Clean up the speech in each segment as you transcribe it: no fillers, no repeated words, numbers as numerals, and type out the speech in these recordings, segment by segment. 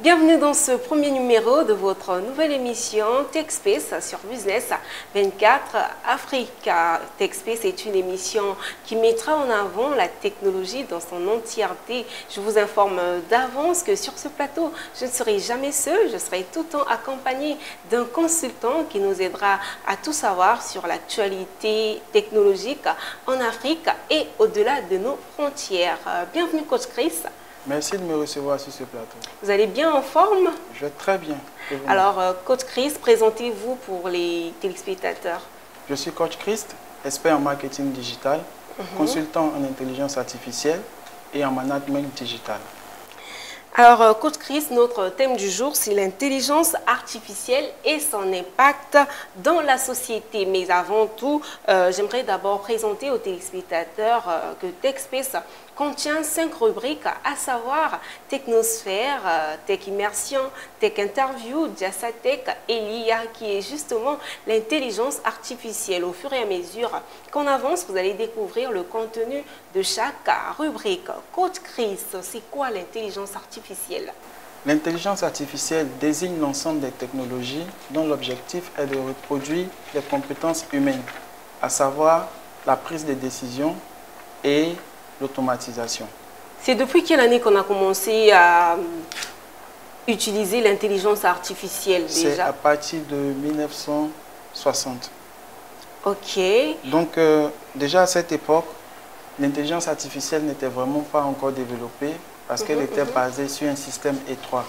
Bienvenue dans ce premier numéro de votre nouvelle émission TechSpace sur Business 24 Africa. TechSpace est une émission qui mettra en avant la technologie dans son entièreté. Je vous informe d'avance que sur ce plateau, je ne serai jamais seule, je serai tout le temps accompagnée d'un consultant qui nous aidera à tout savoir sur l'actualité technologique en Afrique et au-delà de nos frontières. Bienvenue Coach Chris. Merci de me recevoir sur ce plateau. Vous allez bien en forme? Je vais très bien. Alors, Coach Chris, présentez-vous pour les téléspectateurs. Je suis Coach Chris, expert en marketing digital, consultant en intelligence artificielle et en management digital. Alors, Coach Chris, notre thème du jour, c'est l'intelligence artificielle et son impact dans la société. Mais avant tout, j'aimerais d'abord présenter aux téléspectateurs que TechSpace contient 5 rubriques, à savoir Technosphère, Tech Immersion, Tech Interview, Jassatech et l'IA, qui est justement l'intelligence artificielle. Au fur et à mesure qu'on avance, vous allez découvrir le contenu de chaque rubrique. Coach Chris, c'est quoi l'intelligence artificielle? L'intelligence artificielle désigne l'ensemble des technologies dont l'objectif est de reproduire les compétences humaines, à savoir la prise de décision et l'automatisation. C'est depuis quelle année qu'on a commencé à utiliser l'intelligence artificielle déjà? C'est à partir de 1960. Ok. Donc déjà à cette époque, l'intelligence artificielle n'était vraiment pas encore développée parce qu'elle était basée sur un système étroit.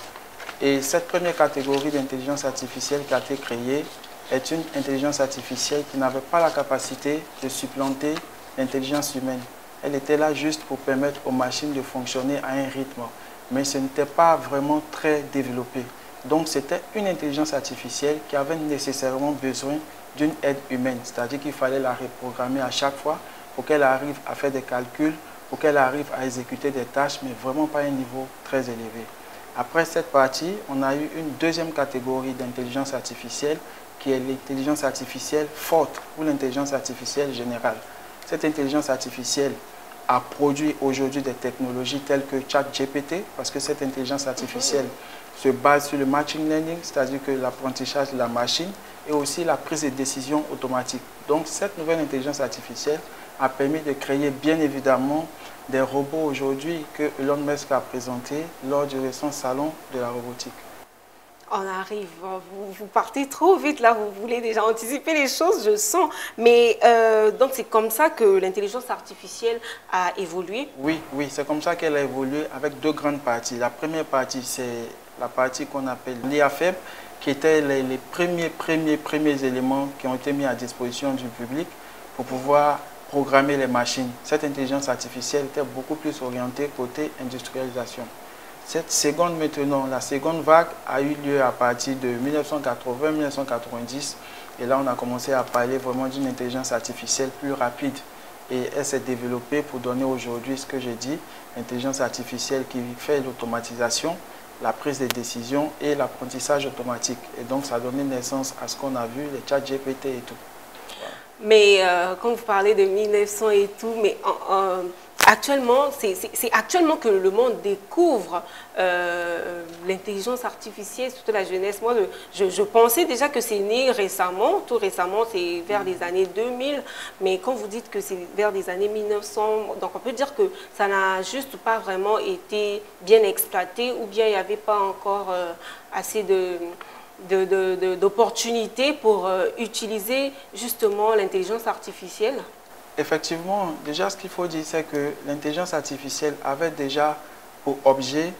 Et cette première catégorie d'intelligence artificielle qui a été créée est une intelligence artificielle qui n'avait pas la capacité de supplanter l'intelligence humaine. Elle était là juste pour permettre aux machines de fonctionner à un rythme, mais ce n'était pas vraiment très développé. Donc c'était une intelligence artificielle qui avait nécessairement besoin d'une aide humaine, c'est-à-dire qu'il fallait la reprogrammer à chaque fois pour qu'elle arrive à faire des calculs, pour qu'elle arrive à exécuter des tâches, mais vraiment pas à un niveau très élevé. Après cette partie, on a eu une deuxième catégorie d'intelligence artificielle qui est l'intelligence artificielle forte ou l'intelligence artificielle générale. Cette intelligence artificielle a produit aujourd'hui des technologies telles que ChatGPT, parce que cette intelligence artificielle se base sur le machine learning, c'est-à-dire que l'apprentissage de la machine et aussi la prise de décision automatique. Donc cette nouvelle intelligence artificielle a permis de créer bien évidemment des robots aujourd'hui que Elon Musk a présenté lors du récent salon de la robotique. On arrive, vous partez trop vite là, vous voulez déjà anticiper les choses, je sens. Mais donc c'est comme ça que l'intelligence artificielle a évolué? Oui, c'est comme ça qu'elle a évolué avec deux grandes parties. La première partie, c'est la partie qu'on appelle l'IA faible, qui étaient les premiers éléments qui ont été mis à disposition du public pour pouvoir programmer les machines. Cette intelligence artificielle était beaucoup plus orientée côté industrialisation. Cette seconde maintenant, la seconde vague a eu lieu à partir de 1980-1990 et là on a commencé à parler vraiment d'une intelligence artificielle plus rapide et elle s'est développée pour donner aujourd'hui ce que j'ai dit, l'intelligence artificielle qui fait l'automatisation, la prise de décision et l'apprentissage automatique. Et donc ça a donné naissance à ce qu'on a vu, les ChatGPT et tout. Mais quand vous parlez de 1900 et tout, mais actuellement, c'est actuellement que le monde découvre l'intelligence artificielle, surtout la jeunesse. Moi, je pensais déjà que c'est né récemment, tout récemment, c'est vers les années 2000. Mais quand vous dites que c'est vers les années 1900, donc on peut dire que ça n'a juste pas vraiment été bien exploité ou bien il n'y avait pas encore assez d'opportunités pour utiliser justement l'intelligence artificielle? Effectivement, déjà ce qu'il faut dire, c'est que l'intelligence artificielle avait déjà pour objet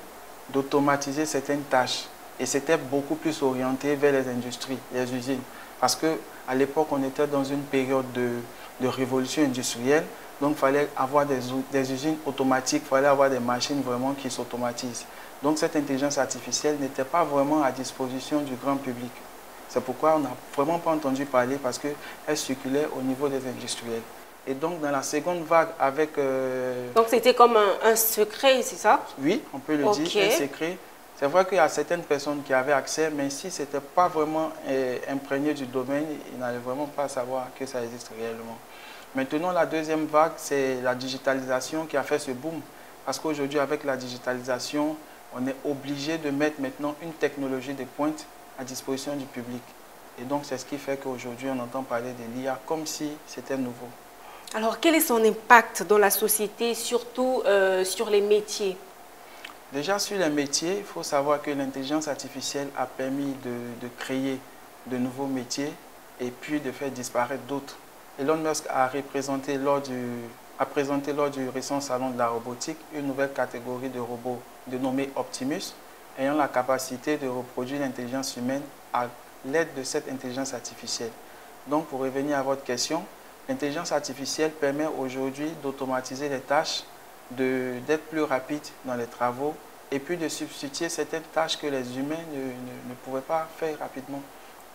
d'automatiser certaines tâches. Et c'était beaucoup plus orienté vers les industries, les usines. Parce qu'à l'époque, on était dans une période de révolution industrielle. Donc, il fallait avoir des usines automatiques, il fallait avoir des machines vraiment qui s'automatisent. Donc, cette intelligence artificielle n'était pas vraiment à disposition du grand public. C'est pourquoi on n'a vraiment pas entendu parler parce qu'elle circulait au niveau des industriels. Et donc, dans la seconde vague avec... Donc, c'était comme un secret, c'est ça? Oui, on peut le dire, un secret. C'est vrai qu'il y a certaines personnes qui avaient accès, mais si ce n'était pas vraiment imprégné du domaine, ils n'allaient vraiment pas savoir que ça existe réellement. Maintenant, la deuxième vague, c'est la digitalisation qui a fait ce boom. Parce qu'aujourd'hui, avec la digitalisation, on est obligé de mettre maintenant une technologie de pointe à disposition du public. Et donc, c'est ce qui fait qu'aujourd'hui, on entend parler de l'IA comme si c'était nouveau. Alors, quel est son impact dans la société, surtout sur les métiers? Déjà, sur les métiers, il faut savoir que l'intelligence artificielle a permis de créer de nouveaux métiers et puis de faire disparaître d'autres. Elon Musk a présenté lors du récent salon de la robotique une nouvelle catégorie de robots dénommée Optimus, ayant la capacité de reproduire l'intelligence humaine à l'aide de cette intelligence artificielle. Donc, pour revenir à votre question, l'intelligence artificielle permet aujourd'hui d'automatiser les tâches, d'être plus rapide dans les travaux et puis de substituer certaines tâches que les humains ne pouvaient pas faire rapidement.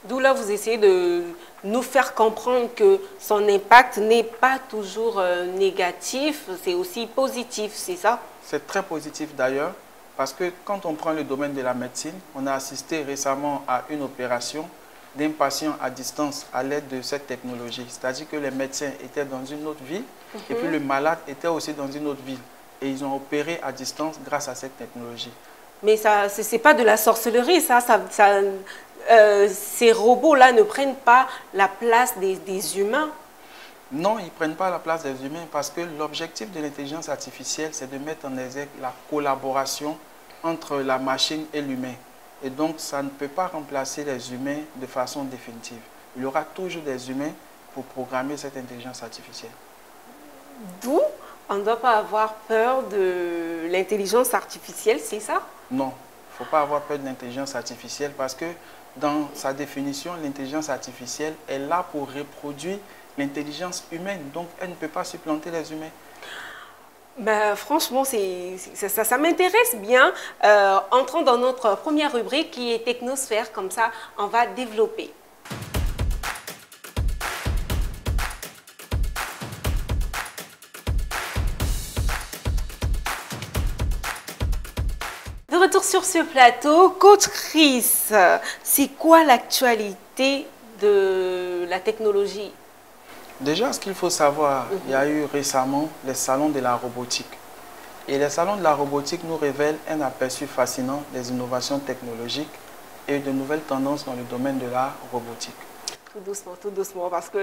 D'où là, vous essayez de nous faire comprendre que son impact n'est pas toujours négatif, c'est aussi positif, c'est ça? C'est très positif d'ailleurs, parce que quand on prend le domaine de la médecine, on a assisté récemment à une opération d'un patient à distance à l'aide de cette technologie. C'est-à-dire que les médecins étaient dans une autre ville et puis le malade était aussi dans une autre ville. Et ils ont opéré à distance grâce à cette technologie. Mais ça, ce n'est pas de la sorcellerie, ces robots-là ne prennent pas la place des humains. Non, ils ne prennent pas la place des humains parce que l'objectif de l'intelligence artificielle, c'est de mettre en exergue la collaboration entre la machine et l'humain. Et donc, ça ne peut pas remplacer les humains de façon définitive. Il y aura toujours des humains pour programmer cette intelligence artificielle. D'où on ne doit pas avoir peur de l'intelligence artificielle, c'est ça? Non, il ne faut pas avoir peur de l'intelligence artificielle parce que dans sa définition, l'intelligence artificielle est là pour reproduire l'intelligence humaine. Donc, elle ne peut pas supplanter les humains. Ben, franchement, ça m'intéresse bien. Entrons dans notre première rubrique qui est Technosphère. Comme ça, on va développer. De retour sur ce plateau, Coach Chris, c'est quoi l'actualité de la technologie? Déjà, ce qu'il faut savoir, il y a eu récemment les salons de la robotique. Et les salons de la robotique nous révèlent un aperçu fascinant des innovations technologiques et de nouvelles tendances dans le domaine de la robotique. Tout doucement, parce que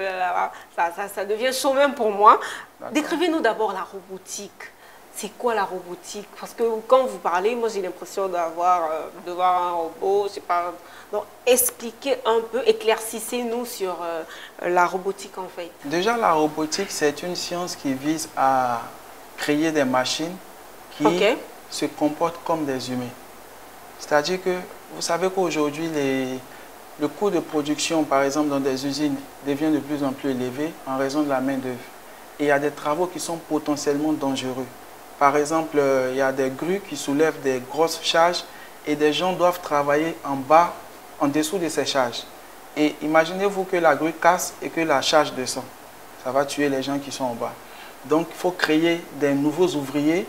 ça devient chaud même pour moi. Décrivez-nous d'abord la robotique. C'est quoi la robotique? Parce que quand vous parlez, moi j'ai l'impression de voir un robot, je sais pas. Donc expliquez un peu, éclaircissez-nous sur la robotique en fait. Déjà, la robotique, c'est une science qui vise à créer des machines qui se comportent comme des humains. C'est-à-dire que vous savez qu'aujourd'hui, le coût de production, par exemple, dans des usines, devient de plus en plus élevé en raison de la main-d'œuvre. Et il y a des travaux qui sont potentiellement dangereux. Par exemple, il y a des grues qui soulèvent des grosses charges et des gens doivent travailler en bas, en dessous de ces charges. Et imaginez-vous que la grue casse et que la charge descend. Ça va tuer les gens qui sont en bas. Donc, il faut créer des nouveaux ouvriers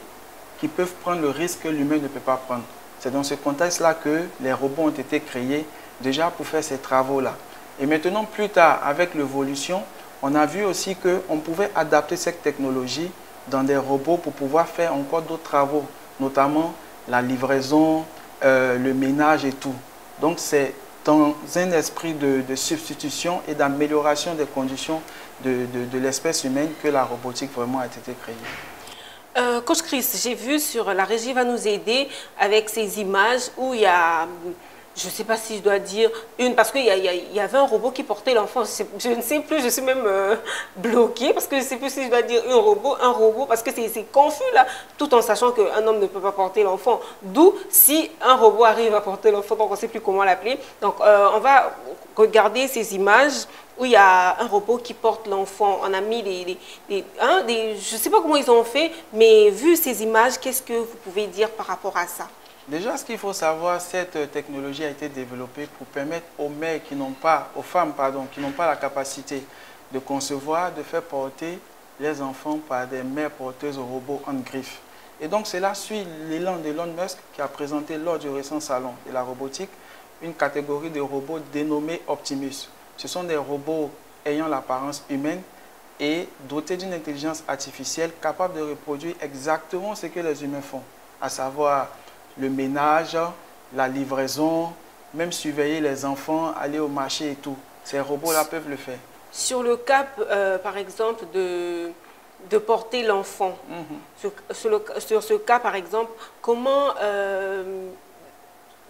qui peuvent prendre le risque que l'humain ne peut pas prendre. C'est dans ce contexte-là que les robots ont été créés déjà pour faire ces travaux-là. Et maintenant, plus tard, avec l'évolution, on a vu aussi qu'on pouvait adapter cette technologie dans des robots pour pouvoir faire encore d'autres travaux, notamment la livraison, le ménage et tout. Donc c'est dans un esprit de substitution et d'amélioration des conditions de l'espèce humaine que la robotique vraiment a été créée. Coach Chris, j'ai vu sur la régie va nous aider avec ces images où il y a... Je ne sais pas si je dois dire une, parce qu'il y avait un robot qui portait l'enfant. Je ne sais plus, je suis même bloquée, parce que je ne sais plus si je dois dire un robot, parce que c'est confus là, tout en sachant qu'un homme ne peut pas porter l'enfant. D'où si un robot arrive à porter l'enfant, donc on ne sait plus comment l'appeler. Donc on va regarder ces images où il y a un robot qui porte l'enfant. On a mis je ne sais pas comment ils ont fait, mais vu ces images, qu'est-ce que vous pouvez dire par rapport à ça? Déjà, ce qu'il faut savoir, cette technologie a été développée pour permettre aux mères qui n'ont pas, aux femmes, pardon, qui n'ont pas la capacité de concevoir, de faire porter les enfants par des mères porteuses au robot en griffe. Et donc, cela suit l'élan d'Elon Musk qui a présenté lors du récent salon de la robotique une catégorie de robots dénommés Optimus. Ce sont des robots ayant l'apparence humaine et dotés d'une intelligence artificielle capable de reproduire exactement ce que les humains font, à savoir le ménage, la livraison, même surveiller les enfants, aller au marché et tout. Ces robots-là peuvent le faire. Sur le cas, par exemple, de porter l'enfant, sur ce cas, par exemple, comment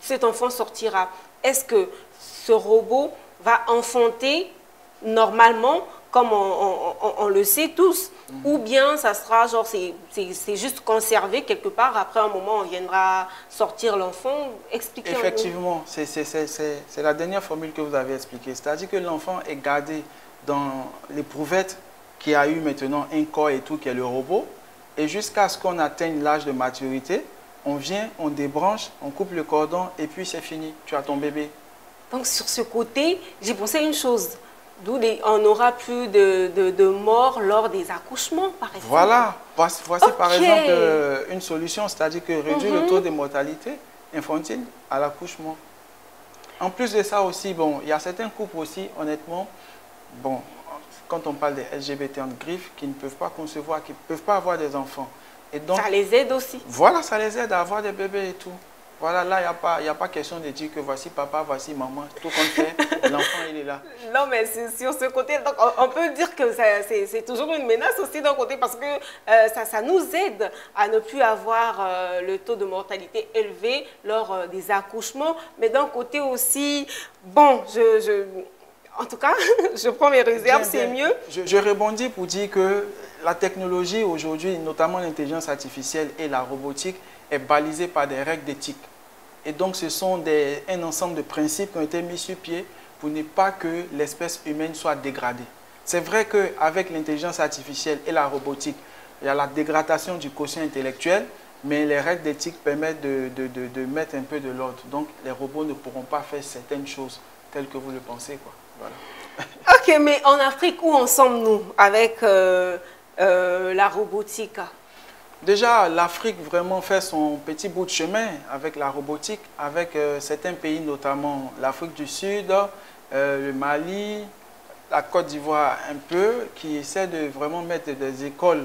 cet enfant sortira? Est-ce que ce robot va enfanter normalement, comme on le sait tous, ou bien ça sera genre, c'est juste conservé quelque part, après un moment on viendra sortir l'enfant? Expliquez-nous. Effectivement, c'est la dernière formule que vous avez expliquée, c'est-à-dire que l'enfant est gardé dans l'éprouvette qui a eu maintenant un corps et tout, qui est le robot, et jusqu'à ce qu'on atteigne l'âge de maturité, on vient, on débranche, on coupe le cordon, et puis c'est fini, tu as ton bébé. Donc sur ce côté, j'ai pensé à une chose, d'où on n'aura plus de morts lors des accouchements, par exemple. Voilà, voici par exemple une solution, c'est-à-dire que réduire le taux de mortalité infantile à l'accouchement. En plus de ça aussi, bon, il y a certains couples aussi, honnêtement, bon, quand on parle des LGBT en griffe, qui ne peuvent pas concevoir, qui ne peuvent pas avoir des enfants. Et donc, ça les aide aussi. Voilà, ça les aide à avoir des bébés et tout. Voilà, là, il n'y a pas question de dire que voici papa, voici maman, tout compte fait, l'enfant, il est là. Non, mais sur ce côté, donc, on peut dire que c'est toujours une menace aussi d'un côté parce que ça nous aide à ne plus avoir le taux de mortalité élevé lors des accouchements. Mais d'un côté aussi, bon, en tout cas, je prends mes réserves, c'est mieux. Je rebondis pour dire que la technologie aujourd'hui, notamment l'intelligence artificielle et la robotique, est balisée par des règles d'éthique. Et donc, ce sont un ensemble de principes qui ont été mis sur pied pour ne pas que l'espèce humaine soit dégradée. C'est vrai qu'avec l'intelligence artificielle et la robotique, il y a la dégradation du quotient intellectuel, mais les règles d'éthique permettent de mettre un peu de l'ordre. Donc, les robots ne pourront pas faire certaines choses telles que vous le pensez, quoi. Voilà. Ok, mais en Afrique, où en sommes-nous avec la robotique? Déjà, l'Afrique vraiment fait son petit bout de chemin avec la robotique, avec certains pays, notamment l'Afrique du Sud, le Mali, la Côte d'Ivoire un peu, qui essaient de vraiment mettre des écoles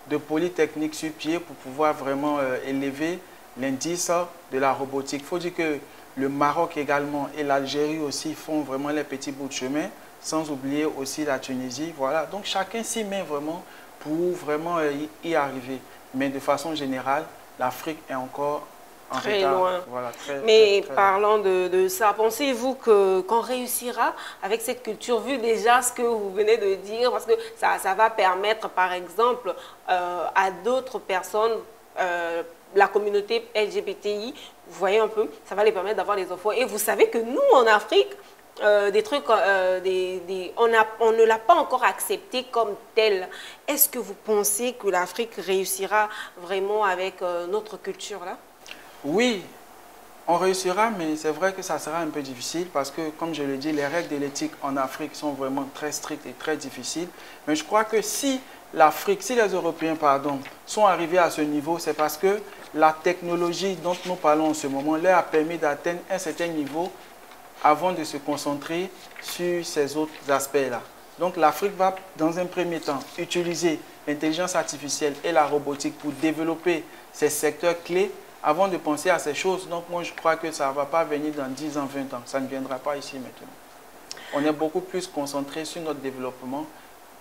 de polytechnique sur pied pour pouvoir vraiment élever l'indice de la robotique. Il faut dire que le Maroc également et l'Algérie aussi font vraiment les petits bouts de chemin, sans oublier aussi la Tunisie. Voilà, donc chacun s'y met vraiment pour vraiment y arriver. Mais de façon générale, l'Afrique est encore en très retard. loin. Voilà, mais parlant de ça, pensez-vous qu'on réussira avec cette culture, vu déjà ce que vous venez de dire, parce que ça va permettre, par exemple, à d'autres personnes, la communauté LGBTI, vous voyez un peu, ça va les permettre d'avoir des enfants. Et vous savez que nous, en Afrique, des trucs, on ne l'a pas encore accepté comme tel. Est-ce que vous pensez que l'Afrique réussira vraiment avec notre culture-là? Oui, on réussira, mais c'est vrai que ça sera un peu difficile parce que, comme je le dis, les règles de l'éthique en Afrique sont vraiment très strictes et très difficiles. Mais je crois que si l'Afrique, si les Européens, pardon, sont arrivés à ce niveau, c'est parce que la technologie dont nous parlons en ce moment leur a permis d'atteindre un certain niveau avant de se concentrer sur ces autres aspects-là. Donc l'Afrique va, dans un premier temps, utiliser l'intelligence artificielle et la robotique pour développer ces secteurs clés avant de penser à ces choses. Donc moi, je crois que ça ne va pas venir dans 10 ans, 20 ans. Ça ne viendra pas ici maintenant. On est beaucoup plus concentré sur notre développement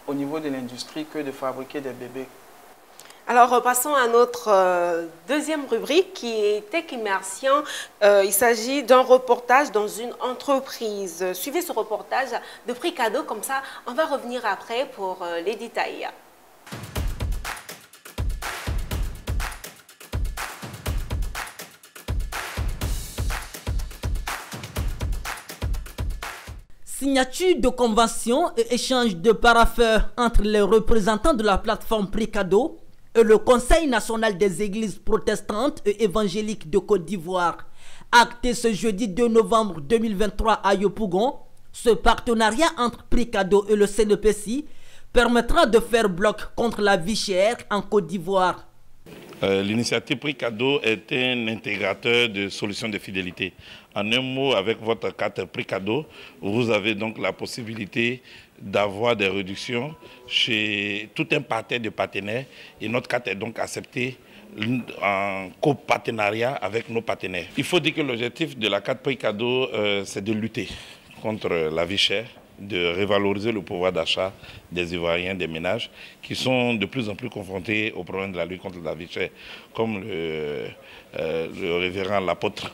au niveau de l'industrie que de fabriquer des bébés. Alors, passons à notre deuxième rubrique qui est Tech Immersion. Il s'agit d'un reportage dans une entreprise. Suivez ce reportage de prix cadeau, comme ça, on va revenir après pour les détails. Signature de convention et échange de parapheurs entre les représentants de la plateforme Prix Cadeau et le Conseil national des églises protestantes et évangéliques de Côte d'Ivoire. Acté ce jeudi 2 novembre 2023 à Yopougon, ce partenariat entre Prix Cadeau et le CNPC permettra de faire bloc contre la vie chère en Côte d'Ivoire. L'initiative Prix Cadeau est un intégrateur de solutions de fidélité. En un mot, avec votre carte Prix Cadeau, vous avez donc la possibilité d'avoir des réductions chez tout un parterre de partenaires et notre carte est donc acceptée en copartenariat avec nos partenaires. Il faut dire que l'objectif de la carte prix cadeau, c'est de lutter contre la vie chère, de revaloriser le pouvoir d'achat des Ivoiriens, des ménages, qui sont de plus en plus confrontés au problème de la lutte contre la vie chère, comme le révérend l'apôtre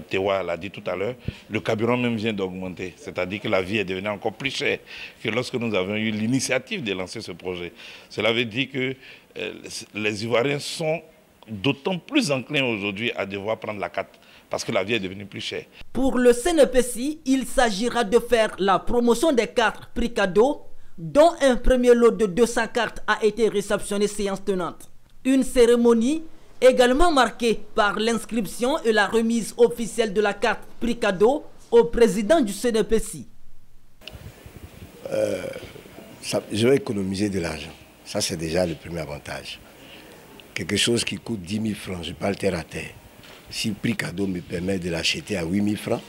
Tewa l'a dit tout à l'heure, le carburant même vient d'augmenter. C'est-à-dire que la vie est devenue encore plus chère que lorsque nous avons eu l'initiative de lancer ce projet. Cela veut dire que les Ivoiriens sont d'autant plus enclins aujourd'hui à devoir prendre la carte parce que la vie est devenue plus chère. Pour le CNPC, il s'agira de faire la promotion des cartes prix cadeau, dont un premier lot de 200 cartes a été réceptionné séance tenante. Une cérémonie également marquée par l'inscription et la remise officielle de la carte prix cadeau au président du CNPC. Je vais économiser de l'argent. Ça, c'est déjà le premier avantage. Quelque chose qui coûte 10 000 francs, je parle terre à terre. Si le prix cadeau me permet de l'acheter à 8 000 francs,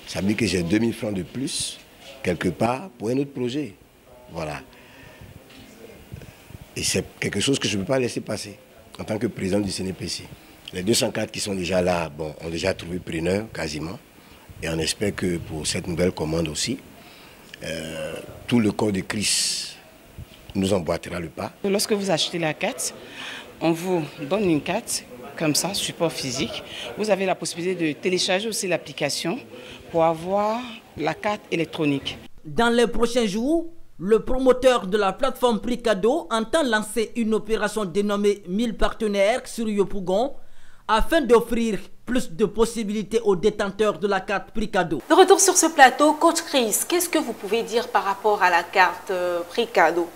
ça veut dire que j'ai 2 000 francs de plus, quelque part, pour un autre projet. Voilà. Et c'est quelque chose que je ne peux pas laisser passer en tant que président du CNPC. Les 204 qui sont déjà là, bon, ont déjà trouvé preneur quasiment. Et on espère que pour cette nouvelle commande aussi, tout le corps de Christ nous emboîtera le pas. Lorsque vous achetez la carte, on vous donne une carte, comme ça, support physique. Vous avez la possibilité de télécharger aussi l'application pour avoir la carte électronique. Dans les prochains jours, le promoteur de la plateforme Prix Cadeau entend lancer une opération dénommée 1000 partenaires sur Yopougon afin d'offrir plus de possibilités aux détenteurs de la carte Prix Cadeau. De retour sur ce plateau, Coach Chris, qu'est-ce que vous pouvez dire par rapport à la carte Prix Cadeau?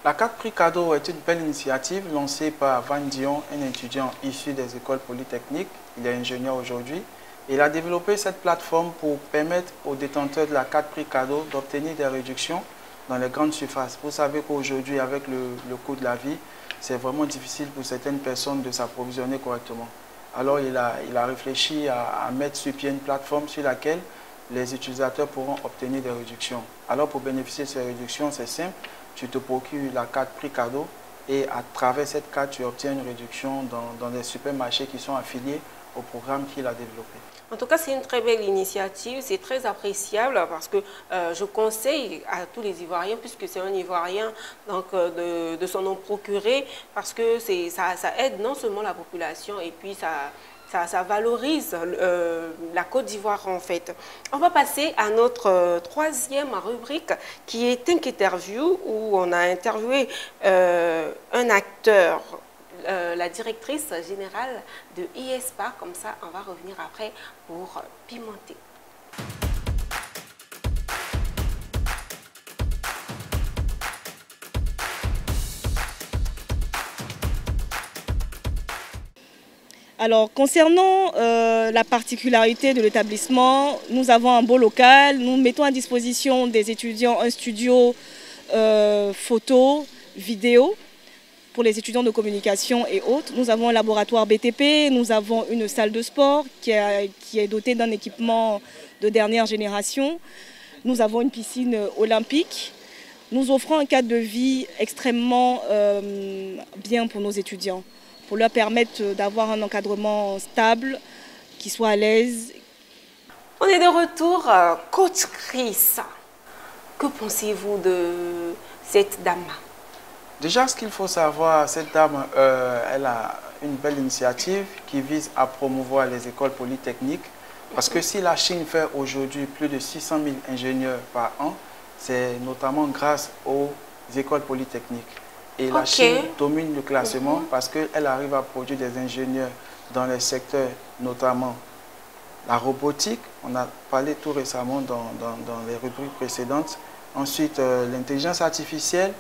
La carte Prix Cadeau est une belle initiative lancée par Van Dion, un étudiant issu des écoles polytechniques. Il est ingénieur aujourd'hui. Il a développé cette plateforme pour permettre aux détenteurs de la carte Prix Cadeau d'obtenir des réductions dans les grandes surfaces. Vous savez qu'aujourd'hui, avec le coût de la vie, c'est vraiment difficile pour certaines personnes de s'approvisionner correctement. Alors, il a réfléchi à mettre sur pied une plateforme sur laquelle les utilisateurs pourront obtenir des réductions. Alors, pour bénéficier de ces réductions, c'est simple. Tu te procures la carte Prix Cadeau et à travers cette carte, tu obtiens une réduction dans des supermarchés qui sont affiliés au programme qu'il a développé. En tout cas, c'est une très belle initiative, c'est très appréciable parce que je conseille à tous les Ivoiriens, puisque c'est un Ivoirien, donc de s'en en procurer parce que ça aide non seulement la population et puis ça valorise la Côte d'Ivoire en fait. On va passer à notre troisième rubrique qui est une interview où on a interviewé un acteur, la directrice générale de IESPA. Comme ça, on va revenir après pour pimenter. Alors, concernant la particularité de l'établissement, nous avons un beau local. Nous mettons à disposition des étudiants un studio photo, vidéo pour les étudiants de communication et autres. Nous avons un laboratoire BTP, nous avons une salle de sport qui est dotée d'un équipement de dernière génération. Nous avons une piscine olympique. Nous offrons un cadre de vie extrêmement bien pour nos étudiants, pour leur permettre d'avoir un encadrement stable, qui soit à l'aise. On est de retour. Coach Chris, que pensez-vous de cette dame? Déjà, ce qu'il faut savoir, cette dame, elle a une belle initiative qui vise à promouvoir les écoles polytechniques. Parce que si la Chine fait aujourd'hui plus de 600 000 ingénieurs par an, c'est notamment grâce aux écoles polytechniques. Et la Chine domine le classement parce qu'elle arrive à produire des ingénieurs dans les secteurs, notamment la robotique. On a parlé tout récemment dans les rubriques précédentes. Ensuite, l'intelligence artificielle,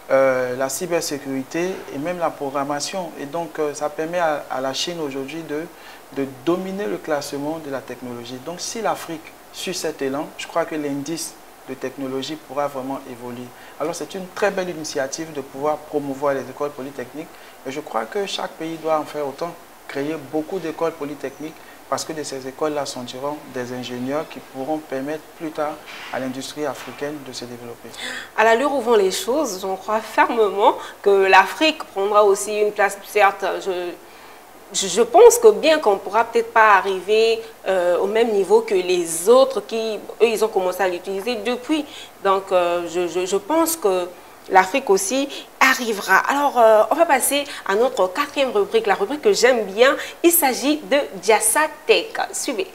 la cybersécurité et même la programmation. Et donc, ça permet à la Chine aujourd'hui de dominer le classement de la technologie. Donc, si l'Afrique suit cet élan, je crois que l'indice de technologie pourra vraiment évoluer. Alors, c'est une très belle initiative de pouvoir promouvoir les écoles polytechniques. Et je crois que chaque pays doit en faire autant, créer beaucoup d'écoles polytechniques, parce que de ces écoles-là sortiront des ingénieurs qui pourront permettre plus tard à l'industrie africaine de se développer. À l'allure où vont les choses, j'en crois fermement que l'Afrique prendra aussi une place, certes, je pense que bien qu'on ne pourra peut-être pas arriver au même niveau que les autres qui, eux, ils ont commencé à l'utiliser depuis. Donc, je pense que l'Afrique aussi arrivera. Alors, on va passer à notre quatrième rubrique, la rubrique que j'aime bien. Il s'agit de Diassa Tech. Suivez.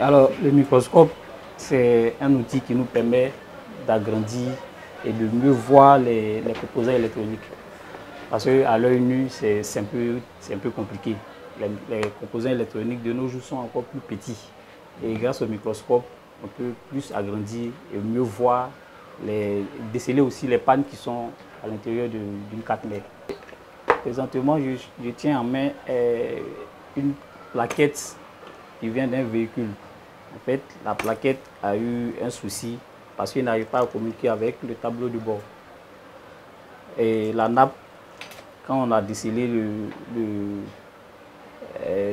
Alors, le microscope, c'est un outil qui nous permet d'agrandir et de mieux voir les composants électroniques. Parce qu'à l'œil nu, c'est un peu compliqué. Les composants électroniques de nos jours sont encore plus petits. Et grâce au microscope, on peut plus agrandir et mieux voir, déceler aussi les pannes qui sont à l'intérieur d'une 4 mètres. Présentement, je tiens en main une plaquette qui vient d'un véhicule. En fait, la plaquette a eu un souci parce qu'il n'arrive pas à communiquer avec le tableau de bord. Et la nappe, quand on a décelé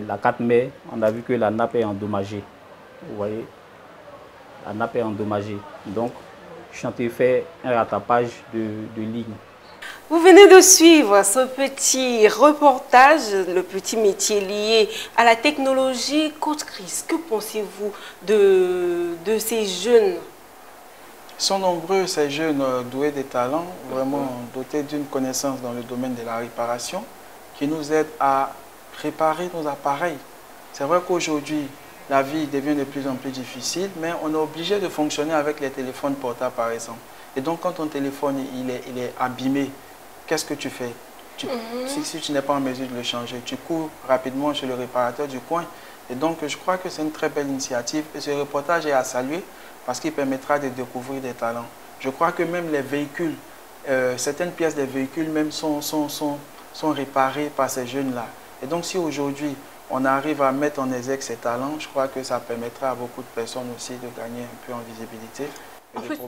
la 4 mai, on a vu que la nappe est endommagée. Vous voyez, la nappe est endommagée. Donc, je suis en train de faire un rattrapage de ligne. Vous venez de suivre ce petit reportage, le petit métier lié à la technologie. Coach Chris, que pensez-vous de ces jeunes? Ils sont nombreux, ces jeunes doués de talents, vraiment dotés d'une connaissance dans le domaine de la réparation, qui nous aident à réparer nos appareils. C'est vrai qu'aujourd'hui, la vie devient de plus en plus difficile, mais on est obligé de fonctionner avec les téléphones portables, par exemple. Et donc, quand ton téléphone il est abîmé, qu'est-ce que tu fais? Si tu n'es pas en mesure de le changer, tu cours rapidement chez le réparateur du coin. Et donc, je crois que c'est une très belle initiative. Et ce reportage est à saluer parce qu'il permettra de découvrir des talents. Je crois que même les véhicules, certaines pièces des véhicules même sont réparées par ces jeunes-là. Et donc, si aujourd'hui, on arrive à mettre en exergue ces talents, je crois que ça permettra à beaucoup de personnes aussi de gagner un peu en visibilité. En fait,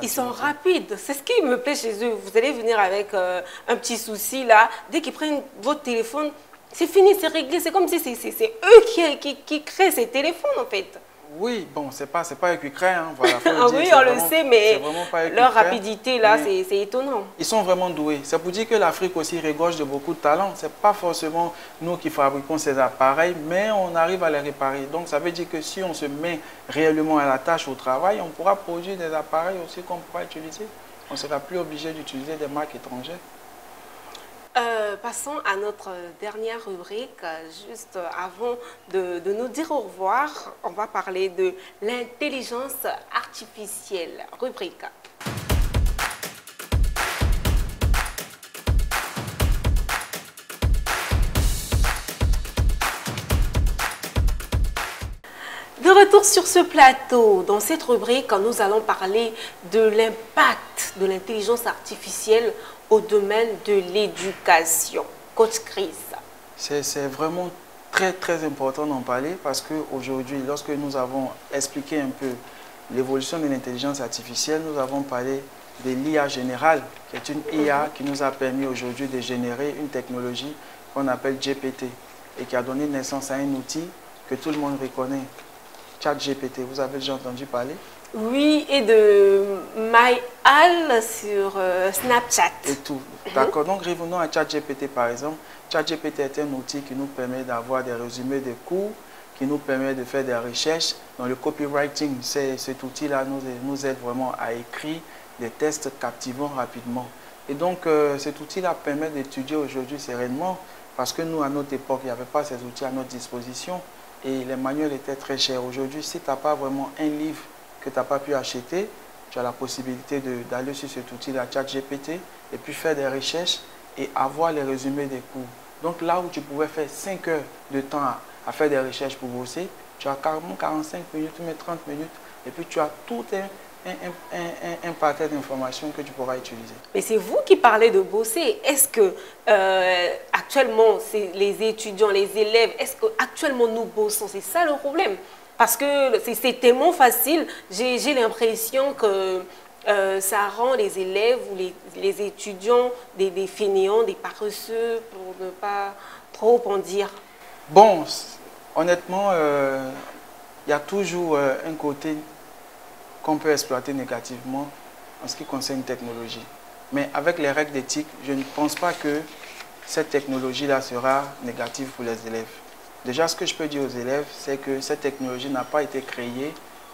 ils sont rapides. C'est ce qui me plaît chez eux. Vous allez venir avec un petit souci là. Dès qu'ils prennent votre téléphone, c'est fini, c'est réglé. C'est comme si c'est eux qui créent ces téléphones en fait. Oui, bon, c'est pas eux qui créent. Hein, voilà, oui, on le sait, mais leur rapidité là, c'est étonnant. Ils sont vraiment doués. C'est pour dire que l'Afrique aussi regorge de beaucoup de talents. Ce n'est pas forcément nous qui fabriquons ces appareils, mais on arrive à les réparer. Donc, ça veut dire que si on se met réellement à la tâche au travail, on pourra produire des appareils aussi qu'on pourra utiliser. On ne sera plus obligé d'utiliser des marques étrangères. Passons à notre dernière rubrique. Juste avant de nous dire au revoir, on va parler de l'intelligence artificielle. Rubrique. De retour sur ce plateau, dans cette rubrique, nous allons parler de l'impact de l'intelligence artificielle au domaine de l'éducation. Coach Chris. C'est vraiment très important d'en parler parce qu'aujourd'hui, lorsque nous avons expliqué un peu l'évolution de l'intelligence artificielle, nous avons parlé de l'IA générale, qui est une IA qui nous a permis aujourd'hui de générer une technologie qu'on appelle GPT et qui a donné naissance à un outil que tout le monde reconnaît, ChatGPT. Vous avez déjà entendu parler? Oui, et de MyHal sur Snapchat. Et tout. D'accord. Donc, revenons à ChatGPT par exemple. ChatGPT est un outil qui nous permet d'avoir des résumés de cours, qui nous permet de faire des recherches. Dans le copywriting, cet outil-là nous aide vraiment à écrire des textes captivants rapidement. Et donc, cet outil-là permet d'étudier aujourd'hui sereinement parce que nous, à notre époque, il n'y avait pas ces outils à notre disposition et les manuels étaient très chers. Aujourd'hui, si tu n'as pas vraiment un livre que tu n'as pas pu acheter, tu as la possibilité d'aller sur cet outil-là, ChatGPT, et puis faire des recherches et avoir les résumés des cours. Donc là où tu pouvais faire 5 heures de temps à faire des recherches pour bosser, tu as carrément 45 minutes, mais 30 minutes, et puis tu as tout un paquet d'informations que tu pourras utiliser. Mais c'est vous qui parlez de bosser. Est-ce que actuellement, les étudiants, les élèves, est-ce qu'actuellement nous bossons? C'est ça le problème. Parce que c'est tellement facile, j'ai l'impression que ça rend les élèves ou les étudiants des fainéants, des paresseux, pour ne pas trop en dire? Bon, honnêtement, il y a toujours un côté qu'on peut exploiter négativement en ce qui concerne une technologie. Mais avec les règles d'éthique, je ne pense pas que cette technologie-là sera négative pour les élèves. Déjà, ce que je peux dire aux élèves, c'est que cette technologie n'a pas été créée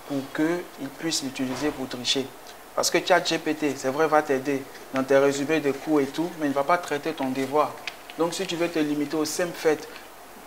pour qu'ils puissent l'utiliser pour tricher. Parce que ChatGPT, c'est vrai, va t'aider dans tes résumés de cours et tout, mais il ne va pas traiter ton devoir. Donc, si tu veux te limiter au simple fait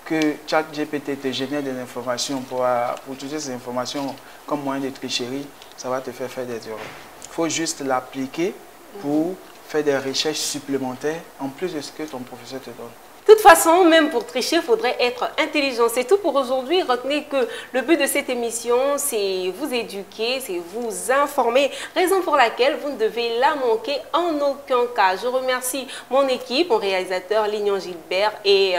que ChatGPT te génère des informations pour utiliser ces informations comme moyen de tricherie, ça va te faire des erreurs. Il faut juste l'appliquer pour faire des recherches supplémentaires en plus de ce que ton professeur te donne. De toute façon, même pour tricher, il faudrait être intelligent. C'est tout pour aujourd'hui. Retenez que le but de cette émission, c'est vous éduquer, c'est vous informer. Raison pour laquelle vous ne devez la manquer en aucun cas. Je remercie mon équipe, mon réalisateur Lignon Gilbert et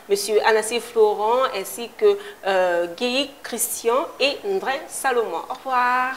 Monsieur Anassé Florent, ainsi que Guy Christian et Ndrin Salomon. Au revoir.